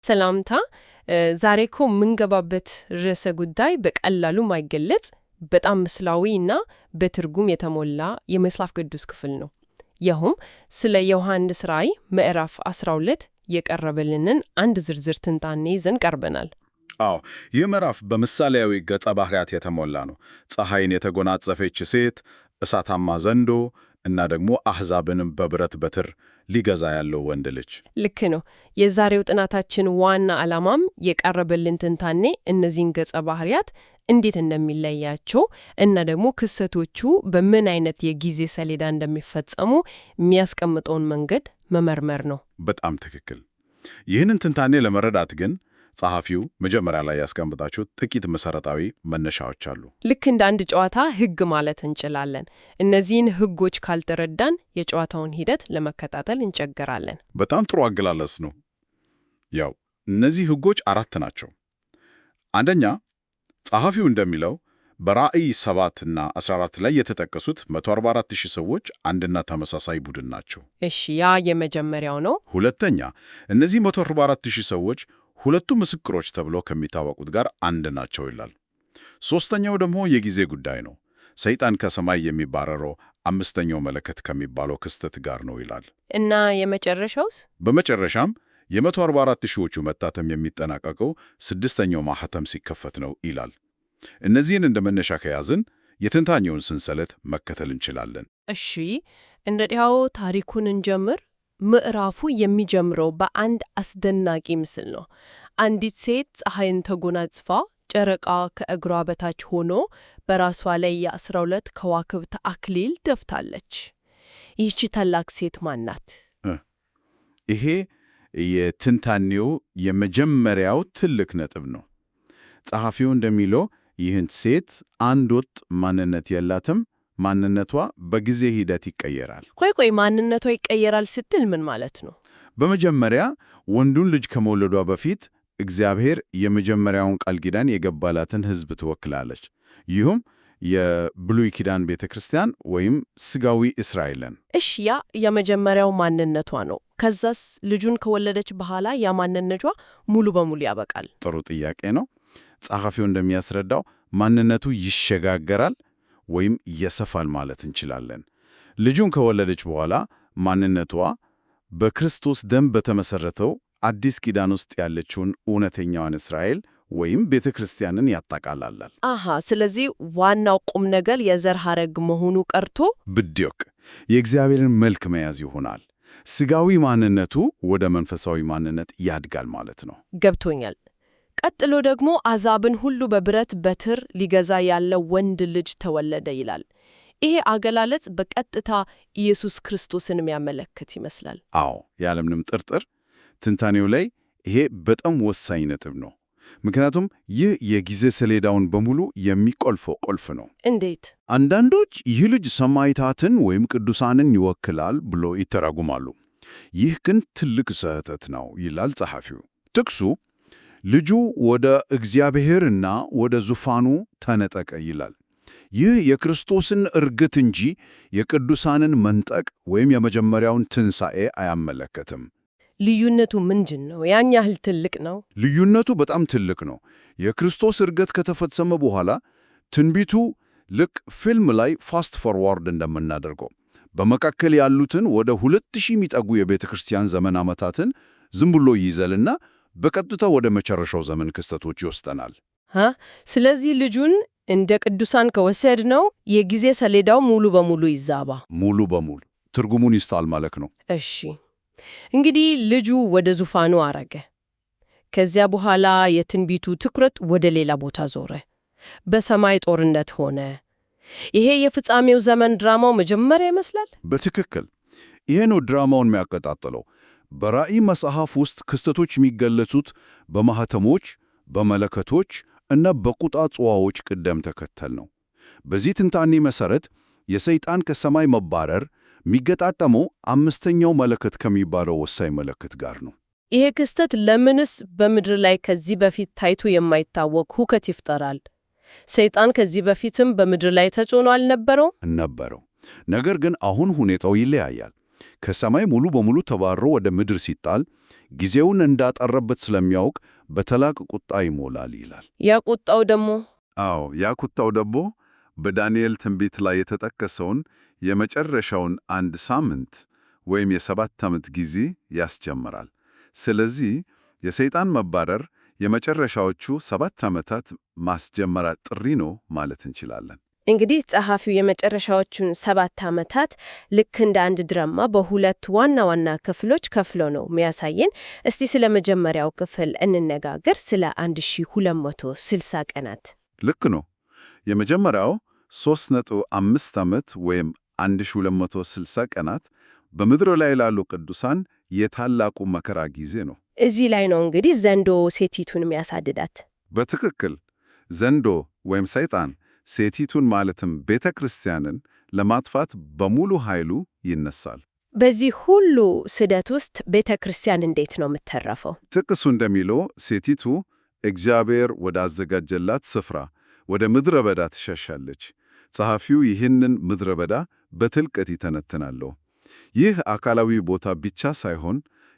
ሰላምታ ዛሬ እኮ የምንገባበት ርዕሰ ጉዳይ በቀላሉ ማይገለጽ በጣም ምስላዊ እና በትርጉም የተሞላ የመጽሐፍ ቅዱስ ክፍል ነው። ይኸውም ስለ ዮሐንስ ራእይ ምዕራፍ 12 የቀረበልንን አንድ ዝርዝር ትንታኔ ይዘን ቀርበናል። አዎ፣ ይህ ምዕራፍ በምሳሌያዊ ገጸ ባህሪያት የተሞላ ነው። ፀሐይን የተጎናጸፈች ሴት፣ እሳታማ ዘንዶ እና ደግሞ አሕዛብንም በብረት በትር ሊገዛ ያለው ወንድ ልጅ። ልክ ነው። የዛሬው ጥናታችን ዋና ዓላማም የቀረበልን ትንታኔ እነዚህን ገጸ ባህሪያት እንዴት እንደሚለያቸው እና ደግሞ ክስተቶቹ በምን አይነት የጊዜ ሰሌዳ እንደሚፈጸሙ የሚያስቀምጠውን መንገድ መመርመር ነው። በጣም ትክክል። ይህንን ትንታኔ ለመረዳት ግን ጸሐፊው መጀመሪያ ላይ ያስቀምጣቸው ጥቂት መሰረታዊ መነሻዎች አሉ። ልክ እንደ አንድ ጨዋታ ሕግ ማለት እንችላለን። እነዚህን ሕጎች ካልተረዳን የጨዋታውን ሂደት ለመከታተል እንቸገራለን። በጣም ጥሩ አገላለጽ ነው። ያው እነዚህ ሕጎች 4 ናቸው። አንደኛ፣ ጸሐፊው እንደሚለው በራእይ 7 እና 14 ላይ የተጠቀሱት 144,000 ሰዎች አንድና ተመሳሳይ ቡድን ናቸው። እሺ፣ ያ የመጀመሪያው ነው። ሁለተኛ፣ እነዚህ 144,000 ሰዎች ሁለቱ ምስክሮች ተብለው ከሚታወቁት ጋር አንድ ናቸው ይላል። ሦስተኛው ደግሞ የጊዜ ጉዳይ ነው። ሰይጣን ከሰማይ የሚባረረው 5ኛው መለከት ከሚባለው ክስተት ጋር ነው ይላል። እና የመጨረሻውስ? በመጨረሻም የ144,000ዎቹ መታተም የሚጠናቀቀው 6ኛው ማኅተም ሲከፈት ነው ይላል። እነዚህን እንደ መነሻ ከያዝን የትንታኔውን ሰንሰለት መከተል እንችላለን። እሺ፣ እንግዲያው ታሪኩን እንጀምር። ምዕራፉ የሚጀምረው በአንድ አስደናቂ ምስል ነው። አንዲት ሴት ፀሐይን ተጎናጽፋ ጨረቃ ከእግሯ በታች ሆኖ በራሷ ላይ የ12 ከዋክብት አክሊል ደፍታለች። ይህቺ ታላቅ ሴት ማን ናት? ይሄ የትንታኔው የመጀመሪያው ትልቅ ነጥብ ነው። ጸሐፊው እንደሚለው ይህን ሴት አንድ ወጥ ማንነት የላትም። ማንነቷ በጊዜ ሂደት ይቀየራል። ቆይ፣ ማንነቷ ይቀየራል ስትል ምን ማለት ነው? በመጀመሪያ ወንዱን ልጅ ከመውለዷ በፊት እግዚአብሔር የመጀመሪያውን ቃል ኪዳን የገባላትን ሕዝብ ትወክላለች። ይህም የብሉይ ኪዳን ቤተ ክርስቲያን ወይም ሥጋዊ እስራኤልን። እሺ፣ ያ የመጀመሪያው ማንነቷ ነው። ከዛስ ልጁን ከወለደች በኋላ ያ ማንነቷ ሙሉ በሙሉ ያበቃል? ጥሩ ጥያቄ ነው። ጸሐፊው እንደሚያስረዳው ማንነቱ ይሸጋገራል ወይም ይሰፋል ማለት እንችላለን። ልጁን ከወለደች በኋላ ማንነቷ በክርስቶስ ደም በተመሰረተው አዲስ ኪዳን ውስጥ ያለችውን እውነተኛዋን እስራኤል ወይም ቤተ ክርስቲያንን ያጠቃልላል። ስለዚህ ዋናው ቁም ነገር የዘር ሐረግ መሆኑ ቀርቶ ብድቅ የእግዚአብሔርን መልክ መያዝ ይሆናል። ሥጋዊ ማንነቱ ወደ መንፈሳዊ ማንነት ያድጋል ማለት ነው። ገብቶኛል። ቀጥሎ ደግሞ አሕዛብን ሁሉ በብረት በትር ሊገዛ ያለው ወንድ ልጅ ተወለደ ይላል። ይሄ አገላለጽ በቀጥታ ኢየሱስ ክርስቶስን የሚያመለክት ይመስላል። አዎ፣ ያለምንም ጥርጥር ትንታኔው ላይ ይሄ በጣም ወሳኝ ነጥብ ነው። ምክንያቱም ይህ የጊዜ ሰሌዳውን በሙሉ የሚቆልፈው ቁልፍ ነው። እንዴት? አንዳንዶች ይህ ልጅ ሰማዕታትን ወይም ቅዱሳንን ይወክላል ብሎ ይተረጉማሉ። ይህ ግን ትልቅ ስህተት ነው ይላል ጸሐፊው። ጥቅሱ ልጁ ወደ እግዚአብሔርና ወደ ዙፋኑ ተነጠቀ ይላል። ይህ የክርስቶስን እርግት እንጂ የቅዱሳንን መንጠቅ ወይም የመጀመሪያውን ትንሣኤ አያመለከትም። ልዩነቱ ምንድን ነው? ያን ያህል ትልቅ ነው? ልዩነቱ በጣም ትልቅ ነው። የክርስቶስ እርገት ከተፈጸመ በኋላ ትንቢቱ ልክ ፊልም ላይ ፋስት ፎርዋርድ እንደምናደርገው በመካከል ያሉትን ወደ 2000 የሚጠጉ የቤተ ክርስቲያን ዘመን ዓመታትን ዝም ብሎ ይይዘልና በቀጥታ ወደ መጨረሻው ዘመን ክስተቶች ይወስደናል። ስለዚህ ልጁን እንደ ቅዱሳን ከወሰድ ነው የጊዜ ሰሌዳው ሙሉ በሙሉ ይዛባ። ሙሉ በሙሉ ትርጉሙን ይስታል ማለት ነው። እሺ፣ እንግዲህ ልጁ ወደ ዙፋኑ አረገ። ከዚያ በኋላ የትንቢቱ ትኩረት ወደ ሌላ ቦታ ዞረ። በሰማይ ጦርነት ሆነ። ይሄ የፍጻሜው ዘመን ድራማው መጀመሪያ ይመስላል። በትክክል ይሄ ነው ድራማውን የሚያቀጣጥለው። በራእይ መጽሐፍ ውስጥ ክስተቶች የሚገለጹት በማኅተሞች፣ በመለከቶች እና በቁጣ ጽዋዎች ቅደም ተከተል ነው። በዚህ ትንታኔ መሠረት የሰይጣን ከሰማይ መባረር የሚገጣጠመው 5ኛው መለከት ከሚባለው ወሳኝ መለከት ጋር ነው። ይሄ ክስተት ለምንስ በምድር ላይ ከዚህ በፊት ታይቶ የማይታወቅ ሁከት ይፈጠራል? ሰይጣን ከዚህ በፊትም በምድር ላይ ተጽዕኖ አልነበረው? ነበረው። ነገር ግን አሁን ሁኔታው ይለያያል። ከሰማይ ሙሉ በሙሉ ተባሮ ወደ ምድር ሲጣል ጊዜውን እንዳጠረበት ስለሚያውቅ በታላቅ ቁጣ ይሞላል ይላል። ያ ቁጣው ደግሞ አዎ፣ ያ ቁጣው ደግሞ በዳንኤል ትንቢት ላይ የተጠቀሰውን የመጨረሻውን 1 ሳምንት ወይም የ7 ዓመት ጊዜ ያስጀምራል። ስለዚህ የሰይጣን መባረር የመጨረሻዎቹ 7 ዓመታት ማስጀመሪያ ጥሪ ነው ማለት እንችላለን። እንግዲህ ጸሐፊው የመጨረሻዎቹን 7 ዓመታት ልክ እንደ አንድ ድራማ በሁለት ዋና ዋና ክፍሎች ከፍሎ ነው የሚያሳየን። እስቲ ስለ መጀመሪያው ክፍል እንነጋገር፣ ስለ 1260 ቀናት። ልክ ነው። የመጀመሪያው 3.5 ዓመት ወይም 1260 ቀናት በምድር ላይ ላሉ ቅዱሳን የታላቁ መከራ ጊዜ ነው። እዚህ ላይ ነው እንግዲህ ዘንዶ ሴቲቱን የሚያሳድዳት። በትክክል ዘንዶ ወይም ሰይጣን ሴቲቱን ማለትም ቤተ ክርስቲያንን ለማጥፋት በሙሉ ኃይሉ ይነሳል። በዚህ ሁሉ ስደት ውስጥ ቤተ ክርስቲያን እንዴት ነው የምትተረፈው? ጥቅሱ እንደሚለው ሴቲቱ እግዚአብሔር ወዳዘጋጀላት ስፍራ ወደ ምድረ በዳ ትሸሻለች። ጸሐፊው ይህንን ምድረ በዳ በጥልቀት ይተነትናል። ይህ አካላዊ ቦታ ብቻ ሳይሆን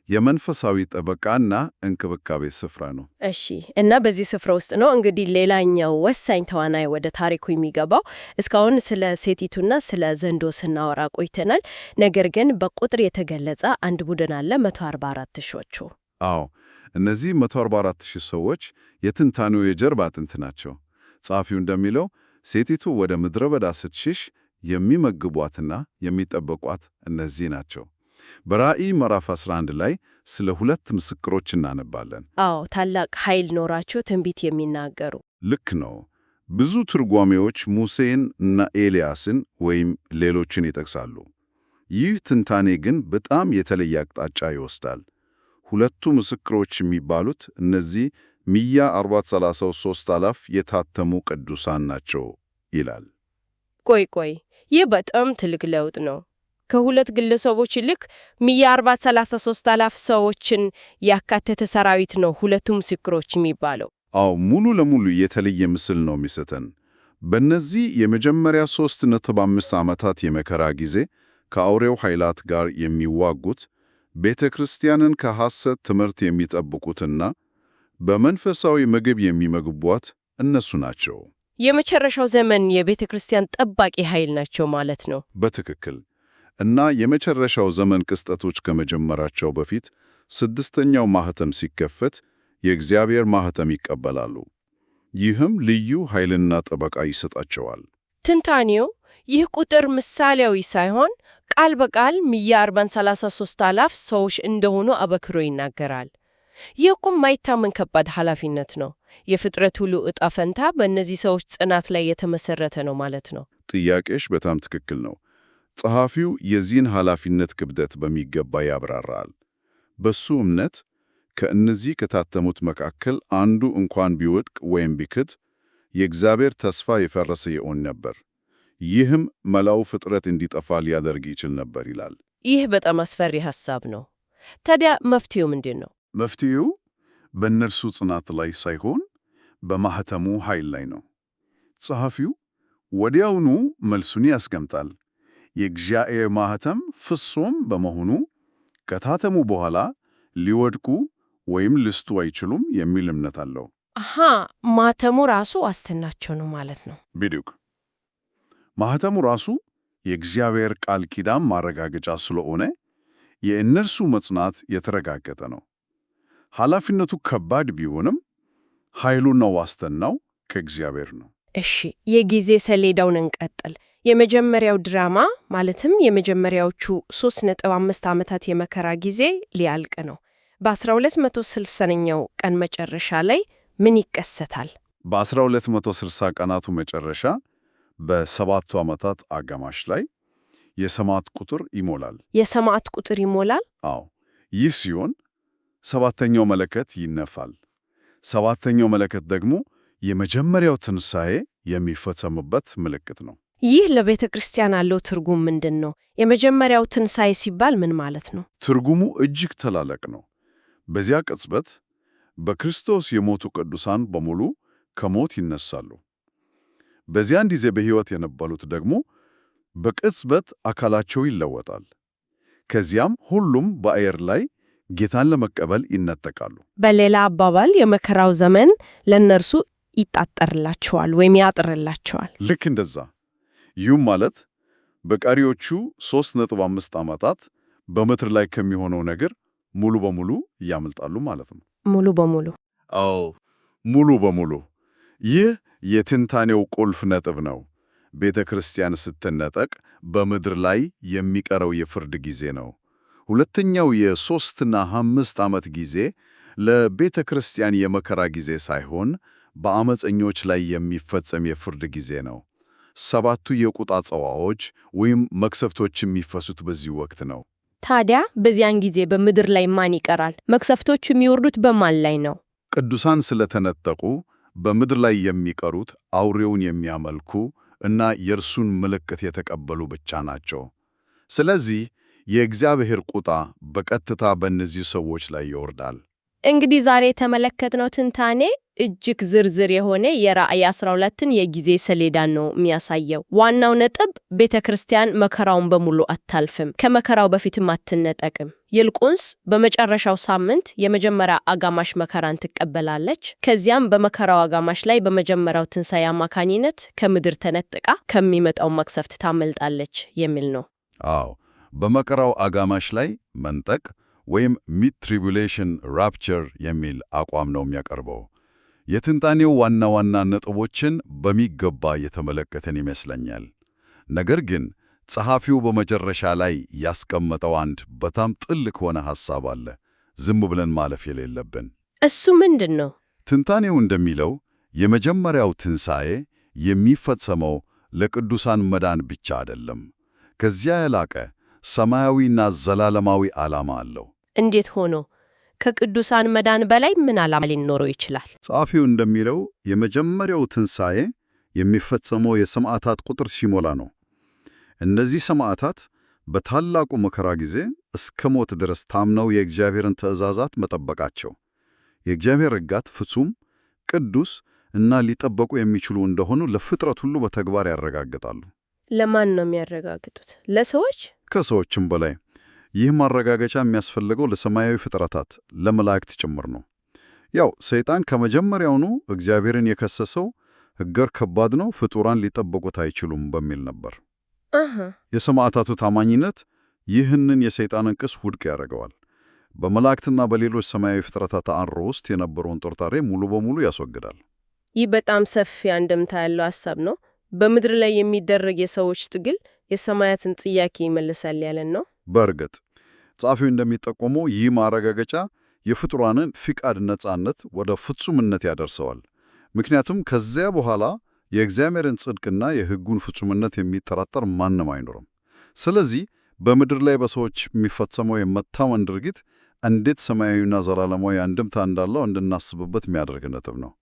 የመንፈሳዊ ጥበቃና እንክብካቤ ስፍራ ነው። እሺ፣ እና በዚህ ስፍራ ውስጥ ነው እንግዲህ ሌላኛው ወሳኝ ተዋናይ ወደ ታሪኩ የሚገባው። እስካሁን ስለ ሴቲቱና ስለ ዘንዶ ስናወራ ቆይተናል። ነገር ግን በቁጥር የተገለጸ አንድ ቡድን አለ፣ 144 ሺዎቹ። አዎ፣ እነዚህ 144,000 ሰዎች የትንታኔው የጀርባ አጥንት ናቸው። ጸሐፊው እንደሚለው ሴቲቱ ወደ ምድረ በዳ ስትሽሽ የሚመግቧትና የሚጠበቋት እነዚህ ናቸው። በራእይ ምዕራፍ 11 ላይ ስለ 2 ምስክሮች እናነባለን። አዎ፣ ታላቅ ኃይል ኖራቸው ትንቢት የሚናገሩ። ልክ ነው። ብዙ ትርጓሜዎች ሙሴን እና ኤልያስን ወይም ሌሎችን ይጠቅሳሉ። ይህ ትንታኔ ግን በጣም የተለየ አቅጣጫ ይወስዳል። 2ቱ ምስክሮች የሚባሉት እነዚህ 143,000 የታተሙ ቅዱሳን ናቸው ይላል። ቆይ፣ ይህ በጣም ትልቅ ለውጥ ነው። ከሁለት ግለሰቦች ይልቅ 143,000 ሰዎችን ያካተተ ሰራዊት ነው 2ቱ ምስክሮች የሚባለው። አዎ፣ ሙሉ ለሙሉ የተለየ ምስል ነው የሚሰጠን። በእነዚህ የመጀመሪያ 3.5 ዓመታት የመከራ ጊዜ ከአውሬው ኃይላት ጋር የሚዋጉት ቤተ ክርስቲያንን ከሐሰት ትምህርት የሚጠብቁትና በመንፈሳዊ ምግብ የሚመግቧት እነሱ ናቸው። የመጨረሻው ዘመን የቤተ ክርስቲያን ጠባቂ ኃይል ናቸው ማለት ነው። በትክክል። እና የመጨረሻው ዘመን ክስተቶች ከመጀመራቸው በፊት 6ኛው ማኅተም ሲከፈት የእግዚአብሔር ማኅተም ይቀበላሉ። ይህም ልዩ ኃይልና ጥበቃ ይሰጣቸዋል። ትንታኔው ይህ ቁጥር ምሳሌያዊ ሳይሆን ቃል በቃል 143,000 ሰዎች እንደሆኑ አበክሮ ይናገራል። ይህ እኮ የማይታመን ከባድ ኃላፊነት ነው። የፍጥረት ሁሉ ዕጣ ፈንታ በእነዚህ ሰዎች ጽናት ላይ የተመሰረተ ነው ማለት ነው። ጥያቄሽ በጣም ትክክል ነው። ጸሐፊው የዚህን ኃላፊነት ክብደት በሚገባ ያብራራል። በሱ እምነት ከእነዚህ ከታተሙት መካከል አንዱ እንኳን ቢወድቅ ወይም ቢክድ የእግዚአብሔር ተስፋ የፈረሰ ይሆን ነበር። ይህም መላው ፍጥረት እንዲጠፋ ሊያደርግ ይችል ነበር ይላል። ይህ በጣም አስፈሪ ሐሳብ ነው። ታዲያ መፍትሄው ምንድን ነው? መፍትሄው በእነርሱ ጽናት ላይ ሳይሆን በማኅተሙ ኃይል ላይ ነው። ጸሐፊው ወዲያውኑ መልሱን ያስቀምጣል። የእግዚአብሔር ማኅተም ፍጹም በመሆኑ ከታተሙ በኋላ ሊወድቁ ወይም ሊስቱ አይችሉም የሚል እምነት አለው። ማኅተሙ ራሱ ዋስትናቸው ነው ማለት ነው። ቢዱክ ማኅተሙ ራሱ የእግዚአብሔር ቃል ኪዳን ማረጋገጫ ስለሆነ የእነርሱ መጽናት የተረጋገጠ ነው። ኃላፊነቱ ከባድ ቢሆንም ኃይሉና ዋስትናው ከእግዚአብሔር ነው። እሺ፣ የጊዜ ሰሌዳውን እንቀጥል። የመጀመሪያው ድራማ ማለትም የመጀመሪያዎቹ 3.5 ዓመታት የመከራ ጊዜ ሊያልቅ ነው። በ1260ኛው ቀን መጨረሻ ላይ ምን ይከሰታል? በ1260 ቀናቱ መጨረሻ በ7ቱ ዓመታት አጋማሽ ላይ የሰማዕት ቁጥር ይሞላል። የሰማዕት ቁጥር ይሞላል? አዎ። ይህ ሲሆን 7ኛው መለከት ይነፋል። 7ኛው መለከት ደግሞ የመጀመሪያው ትንሣኤ የሚፈጸምበት ምልክት ነው። ይህ ለቤተ ክርስቲያን ያለው ትርጉም ምንድን ነው? የመጀመሪያው ትንሣኤ ሲባል ምን ማለት ነው? ትርጉሙ እጅግ ታላቅ ነው። በዚያ ቅጽበት በክርስቶስ የሞቱ ቅዱሳን በሙሉ ከሞት ይነሳሉ። በዚያን ጊዜ በሕይወት የነበሩት ደግሞ በቅጽበት አካላቸው ይለወጣል። ከዚያም ሁሉም በአየር ላይ ጌታን ለመቀበል ይነጠቃሉ። በሌላ አባባል የመከራው ዘመን ለእነርሱ ይጣጠርላቸዋል ወይም ያጥርላቸዋል። ልክ እንደዛ። ይህም ማለት በቀሪዎቹ 3.5 ዓመታት በምድር ላይ ከሚሆነው ነገር ሙሉ በሙሉ ያመልጣሉ ማለት ነው። ሙሉ በሙሉ? አዎ፣ ሙሉ በሙሉ። ይህ የትንታኔው ቁልፍ ነጥብ ነው። ቤተ ክርስቲያን ስትነጠቅ በምድር ላይ የሚቀረው የፍርድ ጊዜ ነው። ሁለተኛው የ3 እና 5 ዓመት ጊዜ ለቤተ ክርስቲያን የመከራ ጊዜ ሳይሆን በአመፀኞች ላይ የሚፈጸም የፍርድ ጊዜ ነው። 7ቱ የቁጣ ጽዋዎች ወይም መቅሰፍቶች የሚፈሱት በዚህ ወቅት ነው። ታዲያ በዚያን ጊዜ በምድር ላይ ማን ይቀራል? መቅሰፍቶቹ የሚወርዱት በማን ላይ ነው? ቅዱሳን ስለተነጠቁ በምድር ላይ የሚቀሩት አውሬውን የሚያመልኩ እና የእርሱን ምልክት የተቀበሉ ብቻ ናቸው። ስለዚህ የእግዚአብሔር ቁጣ በቀጥታ በእነዚህ ሰዎች ላይ ይወርዳል። እንግዲህ ዛሬ የተመለከትነው ትንታኔ እጅግ ዝርዝር የሆነ የራእይ 12ን የጊዜ ሰሌዳን ነው የሚያሳየው። ዋናው ነጥብ ቤተ ክርስቲያን መከራውን በሙሉ አታልፍም፣ ከመከራው በፊትም አትነጠቅም። ይልቁንስ በመጨረሻው ሳምንት የመጀመሪያ አጋማሽ መከራን ትቀበላለች። ከዚያም በመከራው አጋማሽ ላይ በመጀመሪያው ትንሣኤ አማካኝነት ከምድር ተነጥቃ ከሚመጣው መቅሰፍት ታመልጣለች የሚል ነው። አዎ፣ በመከራው አጋማሽ ላይ መንጠቅ ወይም ሚድ ትሪቡሌሽን ራፕቸር የሚል አቋም ነው የሚያቀርበው። የትንታኔው ዋና ዋና ነጥቦችን በሚገባ የተመለከተን ይመስለኛል። ነገር ግን ጸሐፊው በመጨረሻ ላይ ያስቀመጠው አንድ በጣም ጥልቅ የሆነ ሐሳብ አለ፣ ዝም ብለን ማለፍ የሌለብን። እሱ ምንድን ነው? ትንታኔው እንደሚለው የመጀመሪያው ትንሣኤ የሚፈጸመው ለቅዱሳን መዳን ብቻ አይደለም። ከዚያ የላቀ ሰማያዊና ዘላለማዊ ዓላማ አለው። እንዴት ሆኖ? ከቅዱሳን መዳን በላይ ምን ዓላማ ሊኖረው ይችላል? ጸሐፊው እንደሚለው የመጀመሪያው ትንሣኤ የሚፈጸመው የሰማዕታት ቁጥር ሲሞላ ነው። እነዚህ ሰማዕታት በታላቁ መከራ ጊዜ እስከ ሞት ድረስ ታምነው የእግዚአብሔርን ትእዛዛት መጠበቃቸው የእግዚአብሔር ሕግጋት ፍጹም፣ ቅዱስ እና ሊጠበቁ የሚችሉ እንደሆኑ ለፍጥረት ሁሉ በተግባር ያረጋግጣሉ። ለማን ነው የሚያረጋግጡት? ለሰዎች? ከሰዎችም በላይ። ይህ ማረጋገጫ የሚያስፈልገው ለሰማያዊ ፍጥረታት፣ ለመላእክት ጭምር ነው። ያው ሰይጣን ከመጀመሪያውኑ እግዚአብሔርን የከሰሰው ሕገር ከባድ ነው፣ ፍጡራን ሊጠበቁት አይችሉም በሚል ነበር። የሰማዕታቱ ታማኝነት ይህንን የሰይጣንን ክስ ውድቅ ያደርገዋል። በመላእክትና በሌሎች ሰማያዊ ፍጥረታት አእምሮ ውስጥ የነበረውን ጥርጣሬ ሙሉ በሙሉ ያስወግዳል። ይህ በጣም ሰፊ አንድምታ ያለው ሐሳብ ነው። በምድር ላይ የሚደረግ የሰዎች ትግል የሰማያትን ጥያቄ ይመልሳል ያለን ነው። በእርግጥ ጸሐፊው እንደሚጠቆመው ይህ ማረጋገጫ የፍጡራንን ፍቃድ ነጻነት ወደ ፍጹምነት ያደርሰዋል። ምክንያቱም ከዚያ በኋላ የእግዚአብሔርን ጽድቅና የሕጉን ፍጹምነት የሚጠራጠር ማንም አይኖርም። ስለዚህ በምድር ላይ በሰዎች የሚፈጸመው የመታመን ድርጊት እንዴት ሰማያዊና ዘላለማዊ አንድምታ እንዳለው እንድናስብበት የሚያደርግ ነጥብ ነው።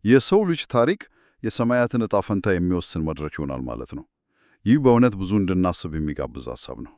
የሰው ልጅ ታሪክ የሰማያትን ዕጣ ፈንታ የሚወስን መድረክ ይሆናል ማለት ነው። ይህ በእውነት ብዙ እንድናስብ የሚጋብዝ ሐሳብ ነው።